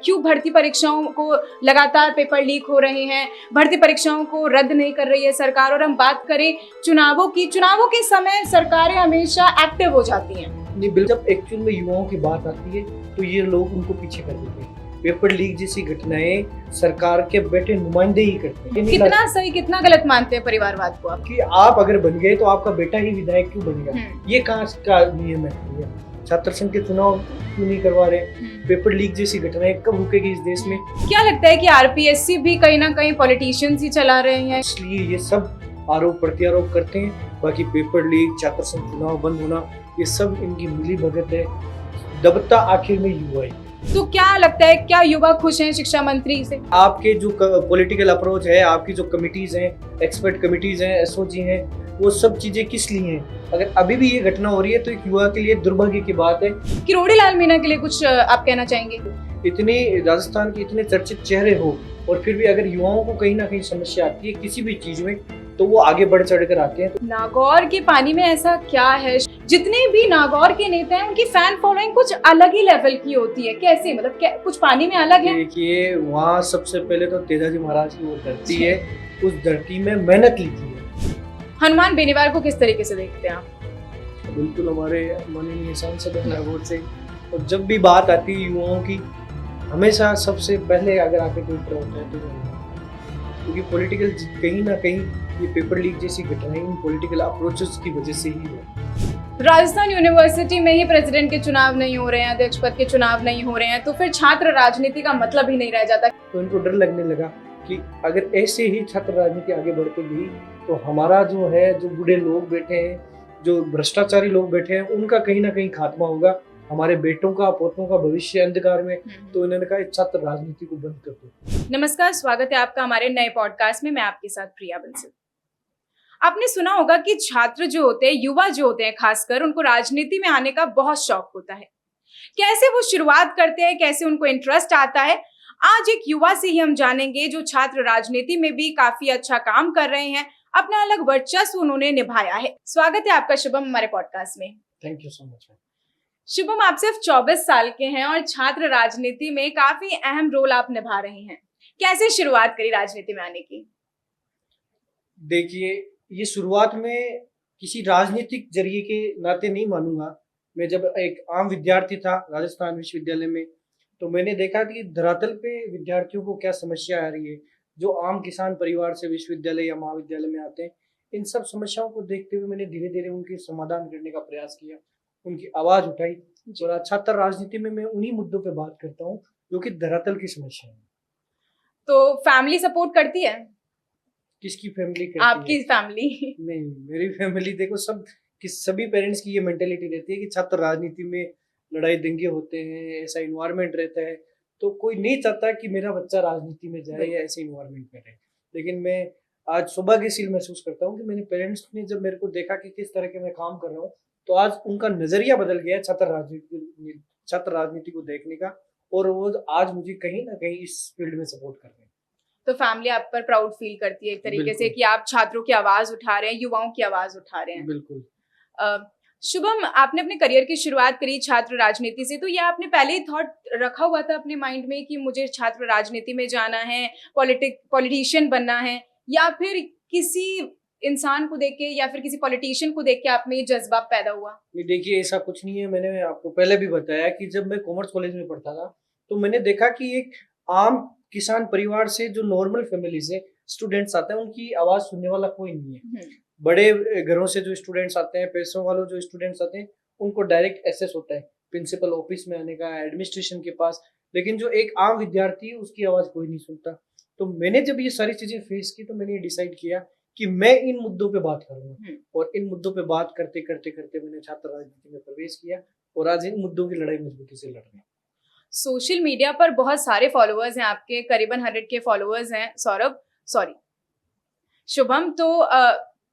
क्यों भर्ती परीक्षाओं को लगातार पेपर लीक हो रहे हैं, भर्ती परीक्षाओं को रद्द नहीं कर रही है सरकार। और हम बात करें चुनावों के समय सरकारें हमेशा एक्टिव हो जाती हैं। नहीं, बिल्कुल। जब एक्चुअल में युवाओं की बात आती है तो ये लोग उनको पीछे कर देते हैं। पेपर लीक जैसी घटनाएं सरकार के बेटे नुमाइंदे ही करते हैं। कितना सही कितना गलत मानते हैं परिवारवाद को आप? कि आप अगर बन गए तो आपका बेटा ही विधायक क्यों बनेगा? ये कहाँ का नियम है? छात्र संघ के चुनाव क्यों नहीं करवा रहे? पेपर लीक जैसी घटनाएं कब रुकेगी इस देश में? क्या लगता है कि आरपीएससी भी कहीं ना कहीं पॉलिटिशियंस ही चला रहे हैं, इसलिए ये सब आरोप प्रत्यारोप करते हैं। बाकी पेपर लीक, छात्र संघ चुनाव बंद होना, ये सब इनकी मिली भगत है। दबता आखिर में युवा है। तो क्या लगता है, क्या युवा खुश हैं शिक्षा मंत्री से? आपके जो पॉलिटिकल अप्रोच है, आपकी जो कमिटीज हैं, एक्सपर्ट कमिटीज हैं, एसओजी हैं, वो सब चीजें किस लिए हैं? अगर अभी भी ये घटना हो रही है तो एक युवा के लिए दुर्भाग्य की बात है। किरोड़ी लाल मीणा के लिए कुछ आप कहना चाहेंगे? इतने राजस्थान के इतने चर्चित चेहरे हो और फिर भी अगर युवाओं को कहीं ना कहीं समस्या आती है किसी भी चीज में तो वो आगे बढ़ चढ़ कर आते हैं। नागौर के पानी में ऐसा क्या है? जितने भी नागौर के नेता हैं उनकी फैन फॉलोइंग कुछ अलग ही लेवल की होती है। कैसे, मतलब कुछ पानी में अलग है? देखिए, वहाँ सबसे पहले तो तेजाजी महाराज की वो धरती है, उस धरती में मेहनत लीजिए। हनुमान बेनीवाल को किस तरीके से देखते हैं आप? बिल्कुल, हमारे माननीय सांसद है नागौर से, और जब भी बात आती है युवाओं की, हमेशा सबसे पहले अगर आके कोई होता है तो क्योंकि पॉलिटिकल कहीं ना कहीं ये पेपर लीक जैसी घटनाएं इन पॉलिटिकल अप्रोचेस की वजह से ही हुआ। राजस्थान यूनिवर्सिटी में ही प्रेसिडेंट के चुनाव नहीं हो रहे हैं, अध्यक्ष पद के चुनाव नहीं हो रहे हैं, तो फिर छात्र राजनीति का मतलब ही नहीं रह जाता। तो इनको डर लगने लगा कि अगर ऐसे ही छात्र राजनीति आगे बढ़ती गई तो हमारा जो है, जो बूढ़े लोग बैठे हैं, जो भ्रष्टाचारी लोग बैठे हैं, उनका कहीं ना कहीं खात्मा होगा, हमारे बेटों का पोतों का भविष्य अंधकार में। तो इन्होंने कहा छात्र राजनीति को बंद कर दो। नमस्कार, स्वागत है आपका हमारे नए पॉडकास्ट में। मैं आपके साथ प्रिया बंसल। आपने सुना होगा कि छात्र जो होते हैं, युवा जो होते हैं खासकर, उनको राजनीति में आने का बहुत शौक होता है। कैसे वो शुरुआत करते हैं, कैसे उनको इंटरेस्ट आता है, आज एक युवा से ही हम जानेंगे जो छात्र राजनीति में भी काफी अच्छा काम कर रहे हैं, अपना अलग वर्चस्व उन्होंने निभाया है। स्वागत है आपका शुभम हमारे पॉडकास्ट में। Thank you so much. Shubham, आप सिर्फ 24 साल के हैं और छात्र राजनीति में काफी अहम रोल आप निभा रहे हैं। कैसे शुरुआत करी राजनीति में आने की? देखिए, ये शुरुआत में किसी राजनीतिक जरिए के नाते नहीं मानूंगा। मैं जब एक आम विद्यार्थी था राजस्थान विश्वविद्यालय में, तो मैंने देखा कि धरातल पे विद्यार्थियों को क्या समस्या आ रही है। जो आम किसान परिवार से विश्वविद्यालय या महाविद्यालय में आते हैं, इन सब समस्याओं को देखते हुए मैंने धीरे धीरे उनके समाधान करने का प्रयास किया, उनकी आवाज उठाई। और छात्र राजनीति में मैं उन्हीं मुद्दों पे बात करता हूँ जो कि धरातल की समस्या है। तो फैमिली सपोर्ट करती है? किसकी फैमिली करती आपकी है? फैमिली? नहीं, मेरी फैमिली देखो, सभी पेरेंट्स की ये मेंटेलिटी रहती है कि छात्र राजनीति में लड़ाई दंगे होते हैं, ऐसा इन्वायरमेंट रहता है, तो कोई नहीं चाहता कि मेरा बच्चा राजनीति में जाए या ऐसे इन्वायरमेंट में रहे। लेकिन मैं आज सौभाग्यशील महसूस करता हूँ कि मेरे पेरेंट्स ने जब मेरे को देखा कि किस तरह के मैं काम कर रहा हूँ, तो आज उनका नजरिया बदल गया छात्र राजनीति को देखने का, और वो आज मुझे कहीं ना कहीं इस फील्ड में सपोर्ट कर रहे हैं। तो फैमिली आप पर प्राउड फील करती है एक तरीके से कि आप छात्रों की आवाज उठा रहे हैं, युवाओं की आवाज उठा रहे हैं। बिल्कुल। शुभम, आपने अपने करियर की शुरुआत करी छात्र राजनीति से, तो ये आपने पहले ही थॉट रखा हुआ था अपने माइंड में कि मुझे छात्र राजनीति में जाना है, पॉलिटिशियन बनना है, या फिर किसी इंसान को देख के या फिर किसी पॉलिटिशियन को देख के आप में ये जज्बा पैदा हुआ? ये देखिए, ऐसा कुछ नहीं है। मैंने आपको पहले भी बताया कि जब मैं कॉमर्स कॉलेज में पढ़ता था तो मैंने देखा कि एक आम किसान परिवार से जो नॉर्मल फैमिली से स्टूडेंट्स आते हैं, उनकी आवाज सुनने वाला कोई नहीं है। बड़े घरों से जो स्टूडेंट्स आते हैं, पैसों वालों जो स्टूडेंट्स आते हैं, उनको डायरेक्ट एक्सेस होता है प्रिंसिपल ऑफिस में आने का, एडमिनिस्ट्रेशन के पास। लेकिन जो एक आम विद्यार्थी है, उसकी आवाज कोई नहीं सुनता। तो मैंने जब ये सारी चीजें फेस की तो मैंने ये डिसाइड किया कि मैं इन मुद्दों पे बात करूंगा, और इन मुद्दों पे बात करते करते करते मैंने छात्र राजनीति में प्रवेश किया, और आज इन मुद्दों की लड़ाई मजबूती से लड़ रहे हैं। सोशल मीडिया पर बहुत सारे फॉलोअर्स हैं आपके, करीबन 100 के फॉलोअर्स हैं शुभम, तो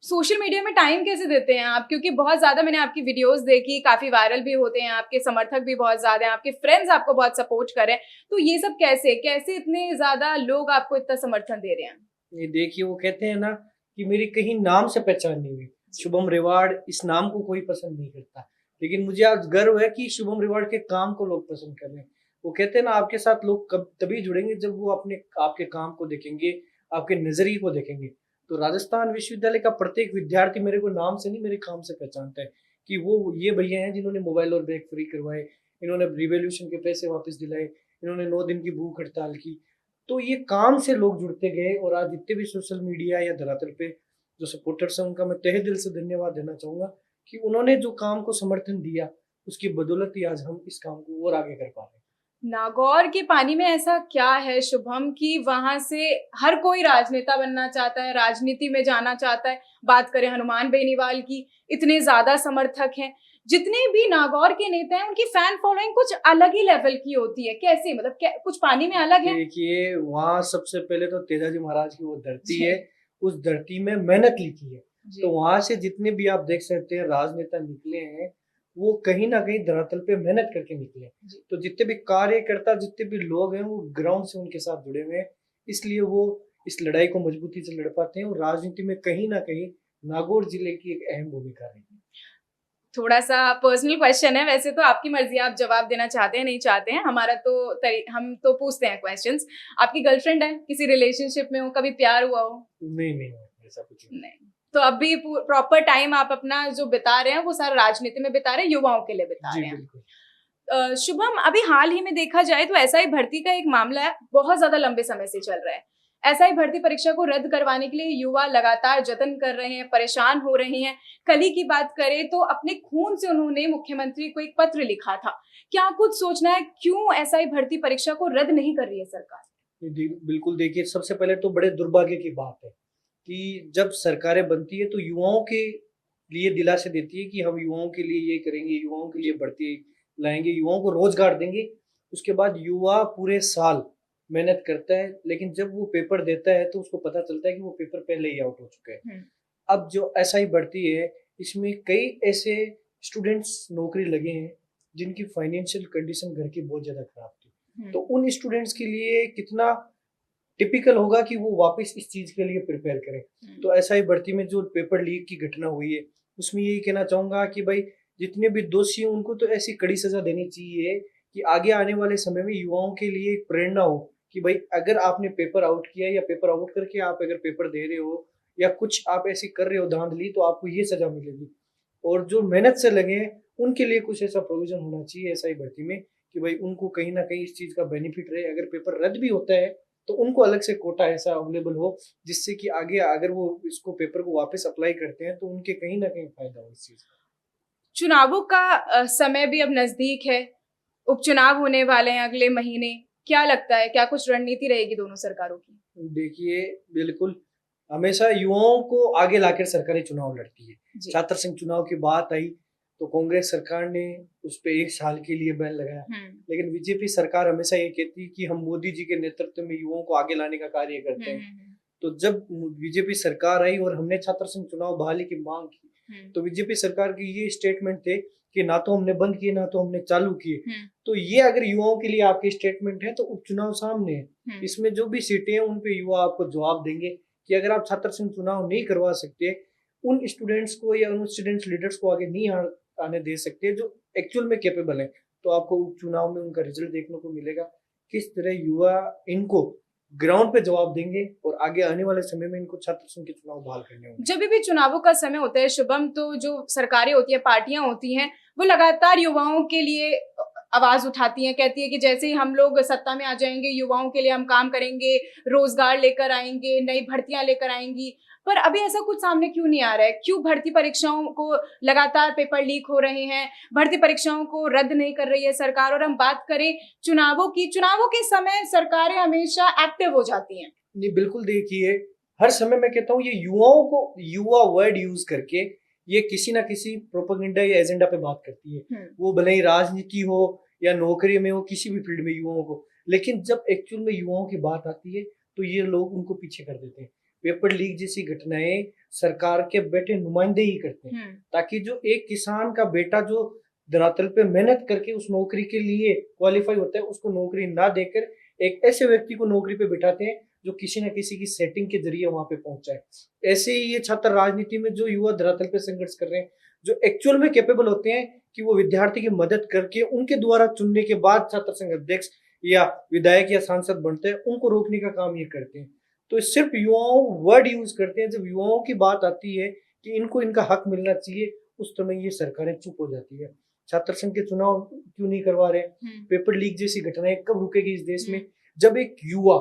सोशल मीडिया में टाइम कैसे देते हैं आप? क्योंकि बहुत ज्यादा मैंने आपकी वीडियोस देखी, काफी वायरल भी होते हैं, आपके समर्थक भी बहुत ज्यादा हैं, आपके फ्रेंड्स आपको बहुत सपोर्ट कर रहे हैं, तो ये सब कैसे इतने ज्यादा लोग आपको इतना समर्थन दे रहे हैं? ये देखिए, वो कहते हैं ना कि मेरी कहीं नाम से पहचान नहीं हुई। शुभम रेवाड़, इस नाम को कोई पसंद नहीं करता, लेकिन मुझे आज गर्व है कि शुभम रेवाड़ के काम को लोग पसंद कर रहे हैं। वो कहते हैं ना, आपके साथ लोग कब तभी जुड़ेंगे जब वो अपने आपके काम को देखेंगे, आपके नजरिए को देखेंगे। तो राजस्थान विश्वविद्यालय का प्रत्येक विद्यार्थी मेरे को नाम से नहीं, मेरे काम से पहचानता है कि वो ये भैया हैं जिन्होंने मोबाइल और बैग फ्री करवाए, इन्होंने रिवॉल्यूशन के पैसे वापस दिलाए, इन्होंने 9 दिन की भूख हड़ताल की। तो ये काम से लोग जुड़ते गए, और आज जितने भी सोशल मीडिया या धरातल पे जो सपोर्टर्स हैं, उनका मैं तहे दिल से धन्यवाद देना चाहूंगा कि उन्होंने जो काम को समर्थन दिया, उसकी बदौलत ही आज हम इस काम को और आगे कर पा रहे हैं। नागौर के पानी में ऐसा क्या है शुभम कि वहां से हर कोई राजनेता बनना चाहता है, राजनीति में जाना चाहता है? बात करें हनुमान बेनीवाल की, इतने ज्यादा समर्थक हैं। जितने भी नागौर के नेता हैं उनकी फैन फॉलोइंग कुछ अलग ही लेवल की होती है। कैसे, मतलब कुछ पानी में अलग है? देखिए, वहाँ सबसे पहले तो तेजाजी महाराज की वो धरती है, उस धरती में मेहनत लिखी है। तो वहां से जितने भी आप देख सकते हैं राजनेता निकले हैं, वो कहीं ना कहीं धरातल पे मेहनत करके निकले। तो जितने भी कार्यकर्ता, जितने भी लोग हैं, वो ग्राउंड से उनके साथ जुड़े हुए हैं, इसलिए वो इस लड़ाई को मजबूती से लड़ पाते हैं, और राजनीति में कहीं ना कहीं नागौर जिले की एक अहम भूमिका रही है। थोड़ा सा पर्सनल क्वेश्चन है, वैसे तो आपकी मर्जी, आप जवाब देना चाहते हैं नहीं चाहते हैं, हमारा तो हम तो पूछते हैं क्वेश्चंस। आपकी गर्लफ्रेंड है, किसी रिलेशनशिप में हो, कभी प्यार हुआ हो? नहीं, ऐसा कुछ नहीं। तो अभी प्रॉपर टाइम आप अपना जो बिता रहे हैं वो सारा राजनीति में बिता रहे हैं, युवाओं के लिए बिता रहे हैं। शुभम, अभी हाल ही में देखा जाए तो एसआई भर्ती का एक मामला है, बहुत ज्यादा लंबे समय से चल रहा है। एसआई भर्ती परीक्षा को रद्द करवाने के लिए युवा लगातार जतन कर रहे हैं, परेशान हो रहे हैं। कल ही की बात करें तो अपने खून से उन्होंने मुख्यमंत्री को एक पत्र लिखा था। क्या कुछ सोचना है, क्यों एसआई भर्ती परीक्षा को रद्द नहीं कर रही है सरकार? बिल्कुल, देखिए, सबसे पहले तो बड़े दुर्भाग्य की बात है कि जब सरकारें बनती है तो युवाओं के लिए दिलासे देती है कि हम युवाओं के लिए ये करेंगे, युवाओं के लिए भर्ती लाएंगे, युवाओं को रोजगार देंगे। उसके बाद युवा पूरे साल मेहनत करता है, लेकिन जब वो पेपर देता है तो उसको पता चलता है कि वो पेपर पहले ही आउट हो चुका है। अब जो एसआई भर्ती है, इसमें कई ऐसे स्टूडेंट्स नौकरी लगे हैं जिनकी फाइनेंशियल कंडीशन घर की बहुत ज्यादा खराब थी। तो उन स्टूडेंट्स के लिए कितना टिपिकल होगा कि वो वापस इस चीज के लिए प्रिपेयर करें। तो एसआई भर्ती में जो पेपर लीक की घटना हुई है, उसमें यही कहना चाहूंगा कि भाई, जितने भी दोषी हैं उनको तो ऐसी कड़ी सजा देनी चाहिए कि आगे आने वाले समय में युवाओं के लिए एक प्रेरणा हो कि भाई, अगर आपने पेपर आउट किया या पेपर आउट करके आप अगर पेपर दे रहे हो या कुछ आप ऐसी कर रहे हो धांधली, तो आपको ये सजा मिलेगी। और जो मेहनत से लगे हैं उनके लिए कुछ ऐसा प्रोविजन होना चाहिए एसआई भर्ती में कि भाई उनको कहीं ना कहीं इस चीज का बेनिफिट रहे। अगर पेपर रद्द भी होता है तो उनको अलग से कोटा ऐसा अवेलेबल हो, जिससे कि आगे अगर वो इसको पेपर को वापस अप्लाई करते हैं तो उनके कहीं ना कहीं फायदा हो इस चीज का। चुनावों का समय भी अब नजदीक है, उपचुनाव होने वाले हैं अगले महीने। क्या लगता है, क्या कुछ रणनीति रहेगी दोनों सरकारों की? देखिए, बिल्कुल, हमेशा युवाओं को आगे लाकर सरकारें चुनाव लड़ती है। छात्र संघ चुनाव की बात आई तो कांग्रेस सरकार ने उस पर 1 साल के लिए बैन लगाया, लेकिन बीजेपी सरकार हमेशा ये कहती है कि हम मोदी जी के नेतृत्व में युवाओं को आगे लाने का कार्य करते हैं। तो जब बीजेपी सरकार आई और हमने छात्र संघ चुनाव बहाली की मांग की, तो बीजेपी सरकार की ये स्टेटमेंट थे कि ना तो हमने बंद किए ना तो हमने चालू किए। तो ये अगर युवाओं के लिए आपकी स्टेटमेंट है तो उपचुनाव सामने है, इसमें जो भी सीटें हैं उन पे युवा आपको जवाब देंगे कि अगर आप छात्र संघ चुनाव नहीं करवा सकते, उन स्टूडेंट्स को या उन स्टूडेंट्स लीडर्स को आगे नहीं आने दे सकते जो एक्चुअल में कैपेबल है, तो आपको उपचुनाव में उनका रिजल्ट देखने को मिलेगा। किस तरह युवा इनको ग्राउंड पे जवाब देंगे और आगे आने वाले समय में इनको छात्र संघ के चुनाव बहाल करने होंगे। जब भी चुनावों का समय होता है शुभम, तो जो सरकारें होती है, पार्टियां होती हैं, वो लगातार युवाओं के लिए आवाज उठाती हैं, कहती है कि जैसे ही हम लोग सत्ता में आ जाएंगे युवाओं के लिए हम काम करेंगे, रोजगार लेकर आएंगे, नई भर्तियां लेकर आएंगी। पर अभी ऐसा कुछ सामने क्यों नहीं आ रहा है? क्यों भर्ती परीक्षाओं को लगातार पेपर लीक हो रहे हैं, भर्ती परीक्षाओं को रद्द नहीं कर रही है सरकार? और हम बात करें चुनावों की, चुनावों के समय सरकारें हमेशा एक्टिव हो जाती हैं। नहीं, बिल्कुल, देखिए, हर समय मैं कहता हूँ ये युवाओं को युवा वर्ड यूज करके ये किसी ना किसी प्रोपेगेंडा या एजेंडा पे बात करती है। वो भले ही राजनीति हो या नौकरी में हो, किसी भी फील्ड में युवाओं को, लेकिन जब एक्चुअल में युवाओं की बात आती है तो ये लोग उनको पीछे कर देते हैं। पेपर लीक जैसी घटनाएं सरकार के बेटे नुमाइंदे ही करते हैं, ताकि जो एक किसान का बेटा जो धरातल पे मेहनत करके उस नौकरी के लिए क्वालिफाई होता है, उसको नौकरी ना देकर एक ऐसे व्यक्ति को नौकरी पे बिठाते हैं जो किसी न किसी की सेटिंग के जरिए वहां पे पहुंचा है। ऐसे ही ये छात्र राजनीति में जो युवा धरातल पे संघर्ष कर रहे हैं, जो एक्चुअल में कैपेबल होते हैं कि वो विद्यार्थी की मदद करके उनके द्वारा चुनने के बाद छात्र संघ अध्यक्ष या विधायक या सांसद बनते हैं, उनको रोकने का काम ये करते हैं। तो सिर्फ युवाओं वर्ड यूज करते हैं, जब युवाओं की बात आती है कि इनको इनका हक मिलना चाहिए, उस समय ये सरकारें चुप हो जाती है। छात्र संघ के चुनाव क्यों नहीं करवा रहे? पेपर लीक जैसी घटनाएं कब रुकेगी इस देश में? जब एक युवा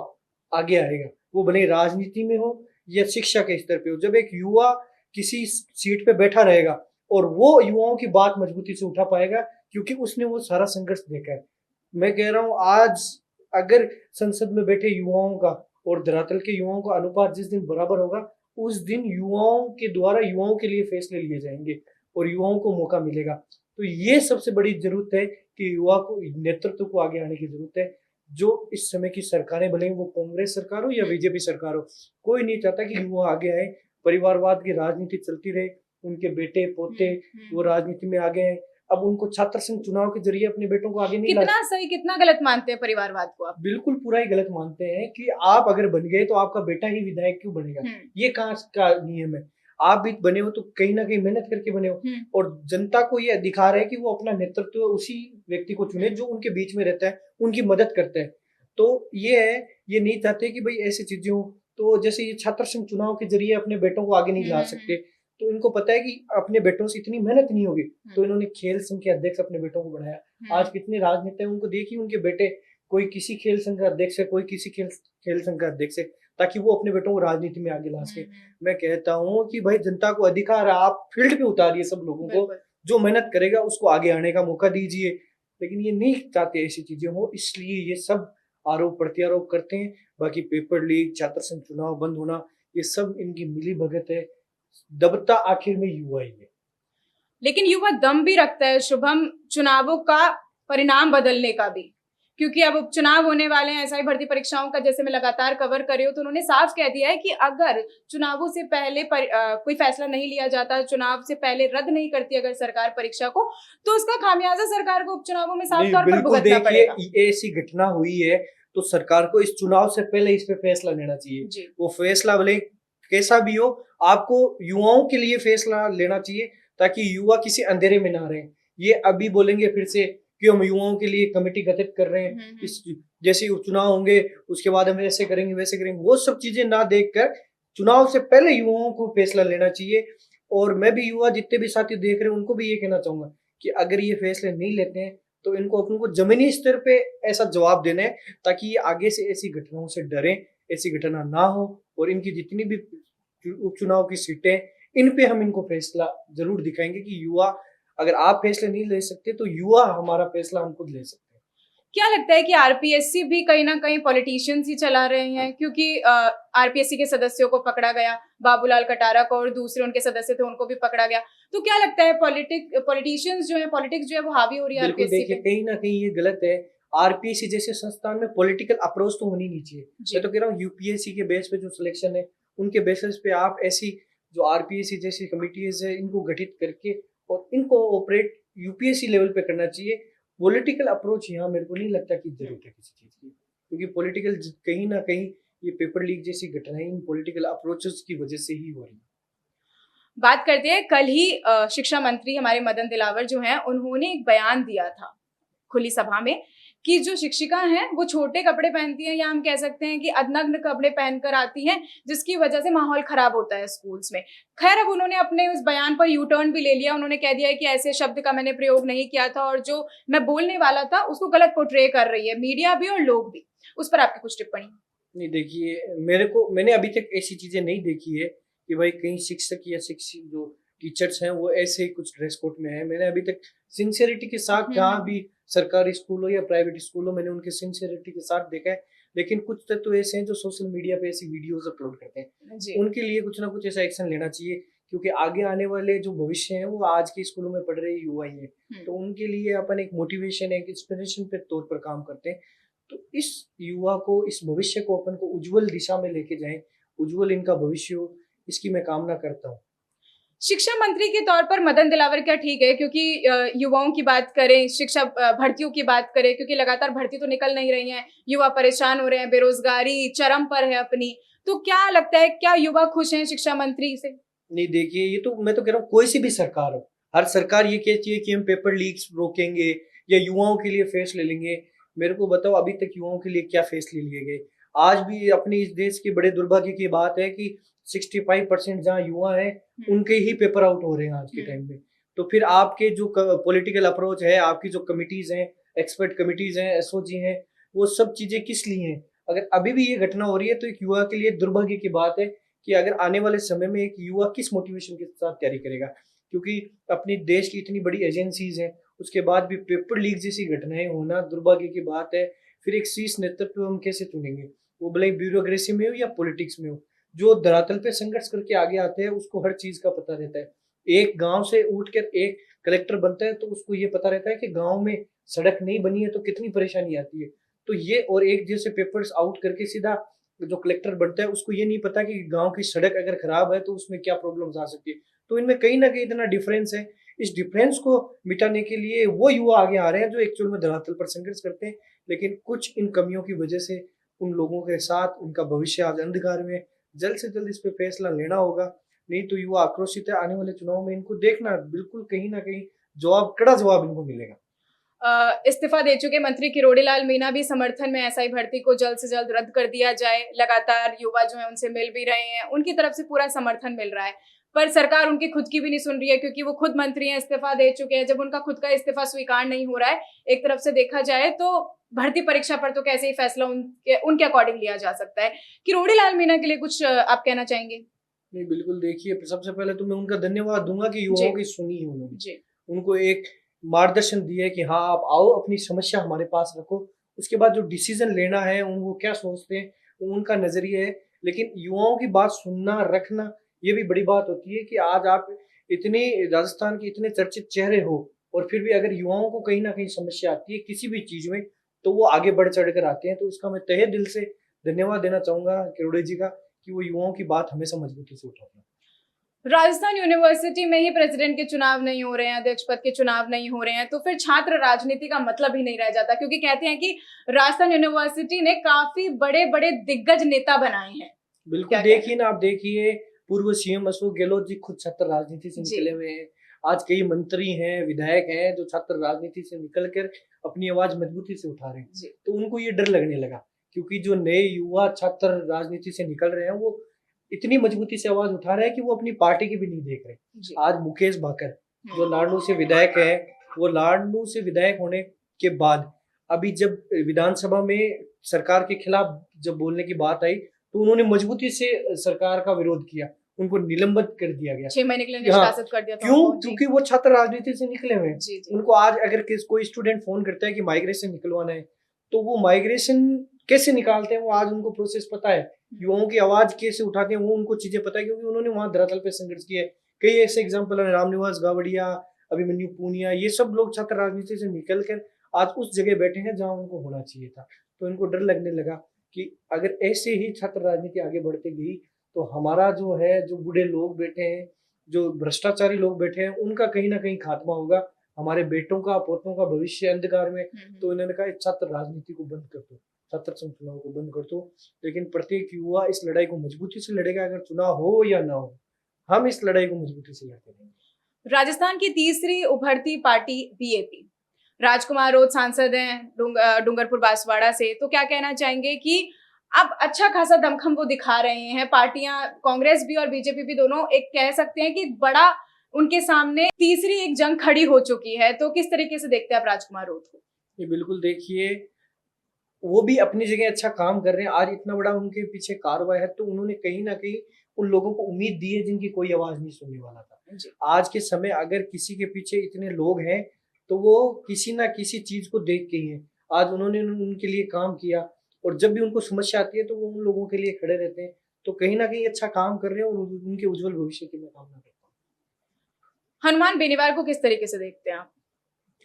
आगे आएगा, वो भले राजनीति में हो या शिक्षा के स्तर पे हो, जब एक युवा किसी सीट पे बैठा रहेगा और वो युवाओं की बात मजबूती से उठा पाएगा, क्योंकि उसने वो सारा संघर्ष देखा है। मैं कह रहा हूँ, आज अगर संसद में बैठे युवाओं का और धरातल के युवाओं का अनुपात जिस दिन बराबर होगा, उस दिन युवाओं के द्वारा युवाओं के लिए फैसले लिए जाएंगे और युवाओं को मौका मिलेगा। तो ये सबसे बड़ी जरूरत है कि युवा को नेतृत्व को आगे आने की जरूरत है। जो इस समय की सरकारें, भले वो कांग्रेस सरकार हो या बीजेपी सरकार हो, कोई नहीं चाहता कि युवा आगे आए, परिवारवाद की राजनीति चलती रहे, उनके बेटे पोते वो राजनीति में आगे आए। अब उनको छात्र संघ चुनाव के जरिए अपने बेटों को आगे नहीं ला। कितना सही कितना गलत मानते हैं परिवारवाद को आप? बिल्कुल पूरा ही गलत मानते हैं कि आप अगर बन गए तो आपका बेटा ही विधायक क्यों बनेगा? ये कहाँ का नियम है? आप भी बने हो तो कहीं ना कहीं मेहनत करके बने हो, और जनता को ये अधिकार है कि वो अपना नेतृत्व उसी व्यक्ति को चुने जो उनके बीच में रहता है, उनकी मदद करता है। तो ये है, ये नहीं चाहते कि भाई ऐसी चीजें हो। तो जैसे ये छात्र संघ चुनाव के जरिए अपने बेटों को आगे नहीं ला सकते, तो इनको पता है कि अपने बेटों से इतनी मेहनत नहीं होगी, तो इन्होंने खेल संघ के अध्यक्ष अपने बेटों को बनाया। आज कितने राजनेता हैं, उनको देखिए उनके बेटे कोई किसी खेल संघ का अध्यक्ष है, कोई किसी खेल संघ का अध्यक्ष है, ताकि वो अपने बेटों को राजनीति में आगे ला सके। मैं कहता हूँ कि भाई जनता को अधिकार है, आप फील्ड पे उतारिए सब लोगों को, जो मेहनत करेगा उसको आगे आने का मौका दीजिए। लेकिन ये नहीं चाहते ऐसी चीजें हो, इसलिए ये सब आरोप प्रत्यारोप करते हैं। बाकी पेपर लीक, छात्र संघ चुनाव बंद होना, ये सब इनकी मिली भगत है। दबता आखिर में युवा ही है। लेकिन युवा दम भी रखता है शुभम, चुनावों का परिणाम बदलने का भी, क्योंकि अब उपचुनाव होने वाले हैं। एसआई भर्ती परीक्षाओं का जैसे मैं लगातार कवर कर रही हूँ, तो उन्होंने साफ कह दिया है कि अगर चुनावों से पहले कोई फैसला नहीं लिया जाता, चुनाव से पहले रद्द नहीं करती अगर सरकार परीक्षा को, तो उसका खामियाजा सरकार को उपचुनावों में साफ तौर पर भुगतना पड़ेगा। ऐसी घटना हुई है तो सरकार को इस चुनाव से पहले इस पे फैसला लेना चाहिए। वो फैसला भले कैसा भी हो, आपको युवाओं के लिए फैसला लेना चाहिए, ताकि युवा किसी अंधेरे में ना रहे। ये अभी बोलेंगे फिर से कि हम युवाओं के लिए कमेटी गठित कर रहे हैं, इस जैसे उपचुनाव होंगे उसके बाद हम ऐसे करेंगे वैसे करेंगे, वो सब चीजें ना देखकर चुनाव से पहले युवाओं को फैसला लेना चाहिए। और मैं भी युवा जितने भी साथी देख रहे हैं उनको भी ये कहना चाहूंगा कि अगर ये फैसले नहीं लेते हैं तो इनको अपन को जमीनी स्तर पे ऐसा जवाब देना है, ताकि ये आगे से ऐसी घटनाओं से डरे, ऐसी घटना ना हो। और इनकी जितनी भी उपचुनाव की सीटें, इन पे हम इनको फैसला जरूर दिखाएंगे कि युवा, अगर आप फैसले नहीं ले सकते तो युवा हमारा फैसला हम खुद ले सकते हैं। क्या लगता है कि आरपीएससी भी कहीं ना कहीं पॉलिटिशियंस ही चला रहे हैं? क्योंकि आरपीएससी के सदस्यों को पकड़ा गया, बाबूलाल कटारा को, और दूसरे उनके सदस्य थे उनको भी पकड़ा गया। तो क्या लगता है पॉलिटिशियंस जो है, पॉलिटिक्स जो है वो हावी हो रही है आरपीएससी पे? कहीं ना कहीं ये गलत है। आरपीएससी जैसे संस्थान में पॉलिटिकल अप्रोच तो होनी नहीं चाहिए। मैं तो कह रहा हूँ यूपीएससी के बेस पे जो सिलेक्शन है, उनके बेसिस पे आप ऐसी जो आरपीएससी जैसी कमिटीज है इनको गठित करके और इनको ऑपरेट यूपीएससी लेवल पे करना चाहिए। पॉलिटिकल अप्रोच यहाँ मेरे को नहीं लगता कि जरूरत है किसी चीज की, क्योंकि पॉलिटिकल कहीं ना कहीं ये पेपर लीक जैसी घटनाएं इन पॉलिटिकल अप्रोचेस की वजह से ही हो रही है। बात करते हैं, कल ही शिक्षा मंत्री हमारे मदन दिलावर जो हैं, उन्होंने एक बयान दिया था खुली सभा में कि जो शिक्षिका हैं वो छोटे कपड़े पहनती हैं, या हम कह सकते हैं कि अनग्न कपड़े पहनकर आती हैं, जिसकी वजह से माहौल खराब होता है स्कूल्स में। खैर, अब उन्होंने अपने उस बयान पर यू टर्न भी ले लिया। उन्होंने कह दिया है कि ऐसे शब्द का मैंने प्रयोग नहीं किया था, और जो मैं बोलने वाला था उसको गलत पोर्ट्रे कर रही है मीडिया भी और लोग भी। उस पर आपकी कुछ टिप्पणी? नहीं, देखिए, मैंने अभी तक ऐसी चीजें नहीं देखी है कि भाई कहीं शिक्षक या शिक्षक जो टीचर्स हैं वो ऐसे ही कुछ ड्रेस कोड में है। मैंने अभी तक सिंसियरिटी के साथ, जहाँ भी सरकारी स्कूल हो या प्राइवेट स्कूल हो, मैंने उनके सिंसियरिटी के साथ देखा है। लेकिन कुछ तत्व ऐसे हैं जो सोशल मीडिया पे ऐसी वीडियोस अपलोड करते हैं, उनके लिए कुछ ना कुछ ऐसा एक्शन लेना चाहिए, क्योंकि आगे आने वाले जो भविष्य है वो आज के स्कूलों में पढ़ रहे युवा ही है। तो उनके लिए अपन एक मोटिवेशन, एक इंस्पिरेशन पे तौर पर काम करते हैं। तो इस युवा को, इस भविष्य को अपन को उज्जवल दिशा में लेके जाएं, उज्जवल इनका भविष्य हो, इसकी मैं कामना करता हूँ। शिक्षा मंत्री के तौर पर मदन दिलावर क्या ठीक है? क्योंकि युवाओं की बात करें, शिक्षा भर्तियों की बात करें, क्योंकि लगातार भर्ती तो निकल नहीं रही हैं, युवा परेशान हो रहे हैं, बेरोजगारी चरम पर है अपनी। तो क्या लगता है, क्या युवा खुश हैं शिक्षा मंत्री से? नहीं, देखिए, ये तो मैं तो कह रहा हूँ कोई सी भी सरकार हो, हर सरकार ये कहती है कि हम पेपर लीक्स रोकेंगे या युवाओं के लिए फैसले लेंगे। मेरे को बताओ अभी तक युवाओं के लिए क्या फैसले लिए गए? आज भी अपने इस देश की बड़े दुर्भाग्य की बात है कि 65% जहाँ युवा हैं उनके ही पेपर आउट हो रहे हैं आज के टाइम में। तो फिर आपके जो पॉलिटिकल अप्रोच है, आपकी जो कमिटीज हैं, एक्सपर्ट कमिटीज हैं, एसओजी हैं, वो सब चीजें किस लिए हैं? अगर अभी भी ये घटना हो रही है तो एक युवा के लिए दुर्भाग्य की बात है कि अगर आने वाले समय में एक युवा किस मोटिवेशन के साथ तैयारी करेगा, क्योंकि अपनी देश की इतनी बड़ी एजेंसीज हैं, उसके बाद भी पेपर लीक जैसी घटनाएं होना दुर्भाग्य की बात है। फिर एक शीर्ष नेतृत्व हम कैसे चुनेंगे, वो भले ब्यूरोक्रेसी में हो या पॉलिटिक्स में हो। जो धरातल पे संघर्ष करके आगे आते हैं उसको हर चीज का पता रहता है। एक गांव से उठकर एक कलेक्टर बनता है तो उसको ये पता रहता है कि गांव में सड़क नहीं बनी है तो कितनी परेशानी आती है। तो ये और एक जैसे पेपर्स आउट करके सीधा जो कलेक्टर बनता है उसको ये नहीं पता कि गांव की सड़क अगर खराब है तो उसमें क्या प्रॉब्लम्स आ सकती है। तो इनमें कहीं ना कहीं इतना डिफरेंस है। इस डिफरेंस को मिटाने के लिए वो युवा आगे आ रहे हैं जो एक्चुअल में धरातल पर संघर्ष करते हैं, लेकिन कुछ इन कमियों की वजह से उन लोगों के साथ उनका भविष्य आज अंधकार में। जल्द से जल्द इस पे फैसला लेना होगा, नहीं तो युवा आक्रोशित है। आने वाले चुनाव में इनको देखना बिल्कुल कहीं ना कहीं कड़ा जवाब इनको मिलेगा। इस्तीफा दे चुके मंत्री किरोड़ीलाल मीणा भी समर्थन में एसआई भर्ती को जल्द से जल्द रद्द कर दिया जाए। लगातार युवा जो है उनसे मिल भी रहे हैं, उनकी तरफ से पूरा समर्थन मिल रहा है, पर सरकार उनकी खुद की भी नहीं सुन रही है क्योंकि वो खुद मंत्री हैं, इस्तीफा दे चुके हैं। जब उनका खुद का इस्तीफा स्वीकार नहीं हो रहा है एक तरफ से देखा जाए तो भर्ती परीक्षा पर तो कैसे ही फैसला उनके अकॉर्डिंग लिया जा सकता है। किरोड़ीलाल मीणा के लिए कुछ आप कहना चाहेंगे? नहीं, बिल्कुल देखिए, सबसे पहले तो मैं उनका धन्यवाद दूंगा कि युवाओं की सुनी है उन्होंने, उनको एक मार्गदर्शन दिया है कि हाँ आप आओ अपनी समस्या हमारे पास रखो। उसके बाद जो डिसीजन लेना है वो क्या सोचते हैं वो उनका नजरिया है। लेकिन युवाओं की बात सुनना रखना ये भी बड़ी बात होती है कि आज आप इतने राजस्थान के इतने चर्चित चेहरे हो और फिर भी अगर युवाओं को कहीं ना कहीं समस्या आती है किसी भी चीज में तो वो आगे बढ़ चढ़ कर आते हैं। तो इसका मैं तहे दिल से धन्यवाद देना चाहूंगा किरोड़े जी का कि वो युवाओं की बात हमेशा मजबूती से उठाते हैं। राजस्थान यूनिवर्सिटी में ही प्रेसिडेंट के चुनाव नहीं हो रहे हैं, अध्यक्ष पद के चुनाव नहीं हो रहे हैं, तो फिर छात्र राजनीति का मतलब ही नहीं रह जाता, क्योंकि कहते हैं कि राजस्थान यूनिवर्सिटी ने काफी बड़े बड़े दिग्गज नेता बनाए हैं। बिल्कुल देखिए ना, आप देखिए पूर्व सीएम अशोक गहलोत जी खुद छात्र राजनीति से निकले हुए हैं। आज कई मंत्री हैं, विधायक हैं जो छात्र राजनीति से निकलकर अपनी आवाज मजबूती से उठा रहे हैं। तो उनको ये डर लगने लगा क्योंकि जो नए युवा छात्र राजनीति से निकल रहे हैं वो इतनी मजबूती से आवाज उठा रहे हैं कि वो अपनी पार्टी की भी नहीं देख रहे। आज मुकेश भाकर जो लाडनू से विधायक है, वो लाडनू से विधायक होने के बाद अभी जब विधानसभा में सरकार के खिलाफ जब बोलने की बात आई तो उन्होंने मजबूती से सरकार का विरोध किया, उनको निलंबित कर दिया गया, 6 महीने के लिए निष्कासित कर दिया था। क्यों? क्योंकि वो छात्र राजनीति से निकले हुए हैं। उनको आज अगर कोई स्टूडेंट फोन करता है कि माइग्रेशन निकलवाना है तो वो माइग्रेशन कैसे निकालते हैं वो आज उनको प्रोसेस पता है। युवाओं की आवाज कैसे उठाते हैं वो उनको चीजें पता है क्योंकि उन्होंने वहां धरातल पे संघर्ष किया है। कई ऐसे एग्जाम्पल है, रामनिवास गावड़िया, अभिमन्यु पूनिया, ये सब लोग छात्र राजनीति से निकल कर आज उस जगह बैठे हैं जहां उनको होना चाहिए था। तो इनको डर लगने लगा कि अगर ऐसे ही छात्र राजनीति आगे बढ़ती गई तो हमारा जो है, जो बूढ़े लोग बैठे हैं, जो भ्रष्टाचारी लोग बैठे हैं, उनका कहीं ना कहीं खात्मा होगा, हमारे बेटों का पोतों का भविष्य अंधकार में। तो इन्होंने कहा छात्र राजनीति को बंद कर दो, छात्र संघ चुनाव को बंद कर दो। लेकिन प्रत्येक युवा इस लड़ाई को मजबूती से लड़ेगा, अगर चुनाव हो या ना हो, हम इस लड़ाई को मजबूती से लड़ते रहेंगे। राजस्थान की तीसरी उभरती पार्टी बीएपी, राजकुमार रोज सांसद हैं डूंगरपुर बांसवाड़ा से, तो क्या कहना चाहेंगे कि अब अच्छा खासा दमखम वो दिखा रहे हैं। पार्टियां कांग्रेस भी और बीजेपी भी दोनों एक कह सकते हैं कि बड़ा उनके सामने तीसरी एक जंग खड़ी हो चुकी है, तो किस तरीके से देखते हैं आप राजकुमार रोज को? ये बिल्कुल देखिए, वो भी अपनी जगह अच्छा काम कर रहे हैं। आज इतना बड़ा उनके पीछे कार्रवाई है तो उन्होंने कहीं ना कहीं उन लोगों को उम्मीद दी है जिनकी कोई आवाज नहीं सुनने वाला था। आज के समय अगर किसी के पीछे इतने लोग हैं तो वो किसी ना किसी चीज को देख के ही है। आज उन्होंने उनके लिए काम किया और जब भी उनको समस्या आती है तो वो उन लोगों के लिए खड़े रहते हैं। तो कहीं ना कहीं अच्छा काम कर रहे हैं और उनके उज्जवल भविष्य की मैं कामना करता हूँ। हनुमान बेनीवाल को किस तरीके से देखते हैं आप?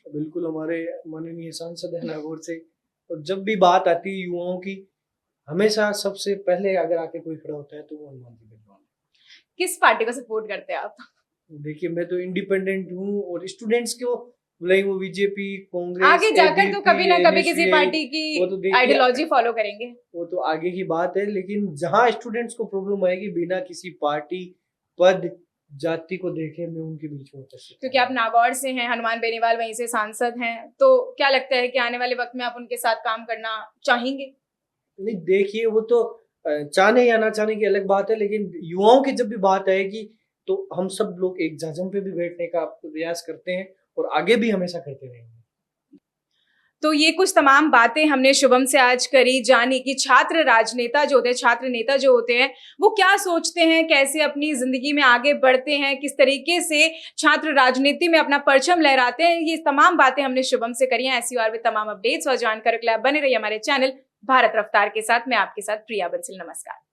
बिल्कुल, हमारे माननीय सांसद है नागौर से, और जब भी बात आती है युवाओं की, हमेशा सबसे पहले अगर आके कोई खड़ा होता है तो वो हनुमान जी बेनीवाल है। किस पार्टी को सपोर्ट करते हैं आप? देखिए, मैं तो इंडिपेंडेंट हूँ और स्टूडेंट्स को भले वो बीजेपी, कांग्रेस, आगे जाकर तो कभी ना कभी किसी पार्टी की तो आइडियोलॉजी फॉलो करेंगे, वो तो आगे की बात है। लेकिन जहाँ स्टूडेंट्स को प्रॉब्लम आएगी बिना किसी पार्टी, पद, जाति को देखे, मैं उनके बीच में उपस्थित क्योंकि आप नागौर से हैं, हनुमान बेनीवाल वहीं से सांसद हैं, तो क्या लगता है कि आने वाले वक्त में आप उनके साथ काम करना चाहेंगे? नहीं, देखिए वो तो चाहने या ना चाहने की अलग बात है, लेकिन युवाओं की जब भी बात आएगी तो हम सब लोग एक जाजम पे भी बैठने का प्रयास करते हैं और आगे भी हमेशा करते रहेंगे। तो ये कुछ तमाम बातें हमने शुभम से आज करी, जानी कि छात्र राजनेता जो होते हैं, छात्र नेता जो होते हैं, वो क्या सोचते हैं, कैसे अपनी जिंदगी में आगे बढ़ते हैं, किस तरीके से छात्र राजनीति में अपना परचम लहराते हैं। ये तमाम बातें हमने शुभम से करी हैं। ऐसी और भी तमाम अपडेट्स और जानकारी के लिए आप बने रहिए हमारे चैनल भारत रफ्तार के साथ। मैं आपके साथ प्रिया बंसल। नमस्कार।